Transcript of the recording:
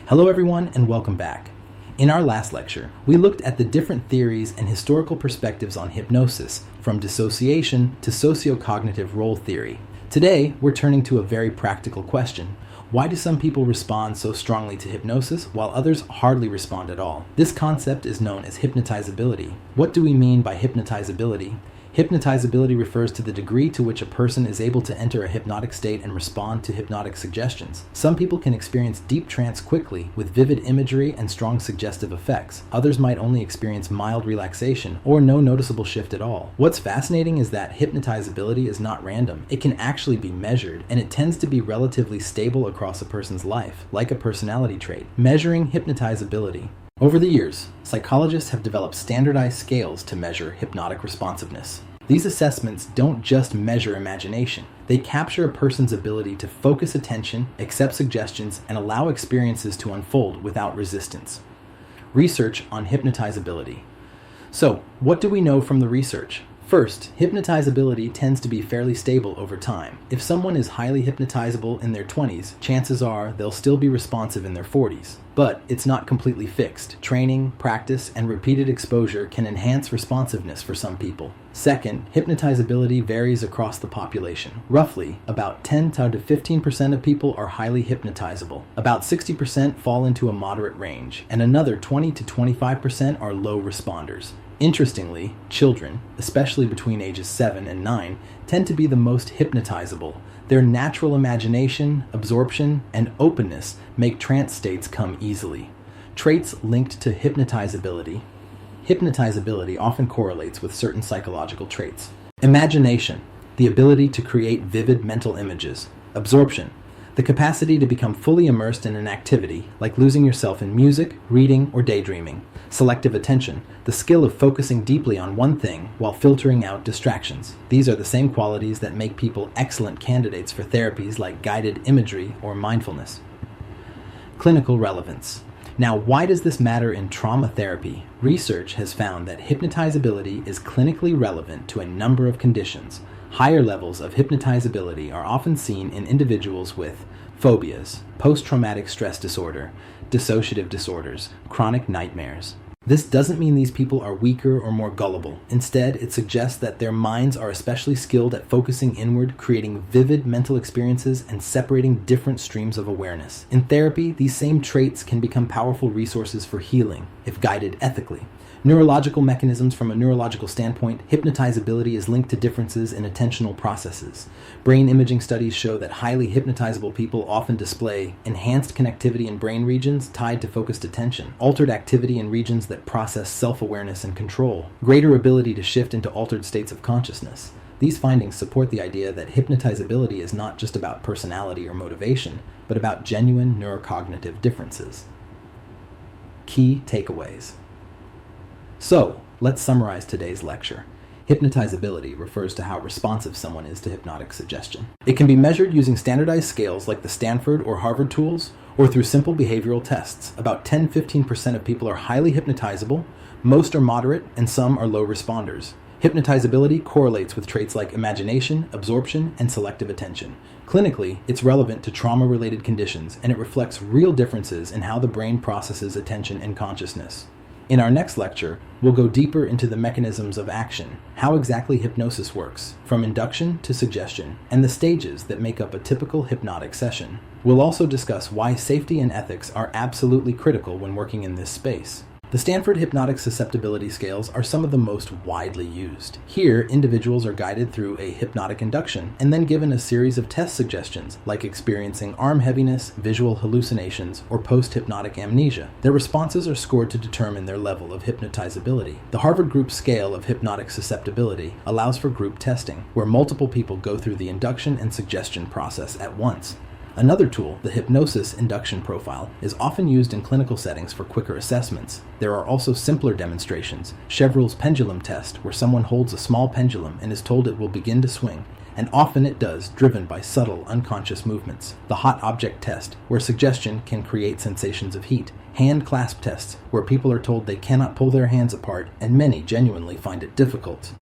Hello everyone and welcome back. In our last lecture, we looked at the different theories and historical perspectives on hypnosis, from dissociation to sociocognitive role theory. Today, we're turning to a very practical question. Why do some people respond so strongly to hypnosis while others hardly respond at all? This concept is known as hypnotizability. What do we mean by hypnotizability? Hypnotizability refers to the degree to which a person is able to enter a hypnotic state and respond to hypnotic suggestions. Some people can experience deep trance quickly with vivid imagery and strong suggestive effects. Others might only experience mild relaxation or no noticeable shift at all. What's fascinating is that hypnotizability is not random. It can actually be measured, and it tends to be relatively stable across a person's life, like a personality trait. Measuring hypnotizability. Over the years, psychologists have developed standardized scales to measure hypnotic responsiveness. These assessments don't just measure imagination. They capture a person's ability to focus attention, accept suggestions, and allow experiences to unfold without resistance. Research on hypnotizability. So, what do we know from the research? First, hypnotizability tends to be fairly stable over time. If someone is highly hypnotizable in their 20s, chances are they'll still be responsive in their 40s. But it's not completely fixed. Training, practice, and repeated exposure can enhance responsiveness for some people. Second, hypnotizability varies across the population. Roughly, about 10 to 15% of people are highly hypnotizable. About 60% fall into a moderate range, and another 20 to 25% are low responders. Interestingly, children, especially between ages 7 and 9, tend to be the most hypnotizable. Their natural imagination, absorption, and openness make trance states come easily. Traits linked to hypnotizability. Hypnotizability often correlates with certain psychological traits. Imagination, the ability to create vivid mental images. Absorption, the capacity to become fully immersed in an activity, like losing yourself in music, reading, or daydreaming. Selective attention, the skill of focusing deeply on one thing while filtering out distractions. These are the same qualities that make people excellent candidates for therapies like guided imagery or mindfulness. Clinical relevance. Now, why does this matter in trauma therapy? Research has found that hypnotizability is clinically relevant to a number of conditions. Higher levels of hypnotizability are often seen in individuals with phobias, post-traumatic stress disorder, dissociative disorders, chronic nightmares. This doesn't mean these people are weaker or more gullible. Instead, it suggests that their minds are especially skilled at focusing inward, creating vivid mental experiences, and separating different streams of awareness. In therapy, these same traits can become powerful resources for healing, if guided ethically. Neurological mechanisms. From a neurological standpoint, hypnotizability is linked to differences in attentional processes. Brain imaging studies show that highly hypnotizable people often display enhanced connectivity in brain regions tied to focused attention, altered activity in regions that process self-awareness and control, greater ability to shift into altered states of consciousness. These findings support the idea that hypnotizability is not just about personality or motivation, but about genuine neurocognitive differences. Key takeaways. So, let's summarize today's lecture. Hypnotizability refers to how responsive someone is to hypnotic suggestion. It can be measured using standardized scales like the Stanford or Harvard tools, or through simple behavioral tests. About 10-15% of people are highly hypnotizable, most are moderate, and some are low responders. Hypnotizability correlates with traits like imagination, absorption, and selective attention. Clinically, it's relevant to trauma-related conditions, and it reflects real differences in how the brain processes attention and consciousness. In our next lecture, we'll go deeper into the mechanisms of action, how exactly hypnosis works, from induction to suggestion, and the stages that make up a typical hypnotic session. We'll also discuss why safety and ethics are absolutely critical when working in this space. The Stanford Hypnotic Susceptibility Scales are some of the most widely used. Here, individuals are guided through a hypnotic induction and then given a series of test suggestions, like experiencing arm heaviness, visual hallucinations, or post-hypnotic amnesia. Their responses are scored to determine their level of hypnotizability. The Harvard Group Scale of Hypnotic Susceptibility allows for group testing, where multiple people go through the induction and suggestion process at once. Another tool, the Hypnosis Induction Profile, is often used in clinical settings for quicker assessments. There are also simpler demonstrations. Chevreul's pendulum test, where someone holds a small pendulum and is told it will begin to swing, and often it does, driven by subtle, unconscious movements. The hot object test, where suggestion can create sensations of heat. Hand clasp tests, where people are told they cannot pull their hands apart, and many genuinely find it difficult.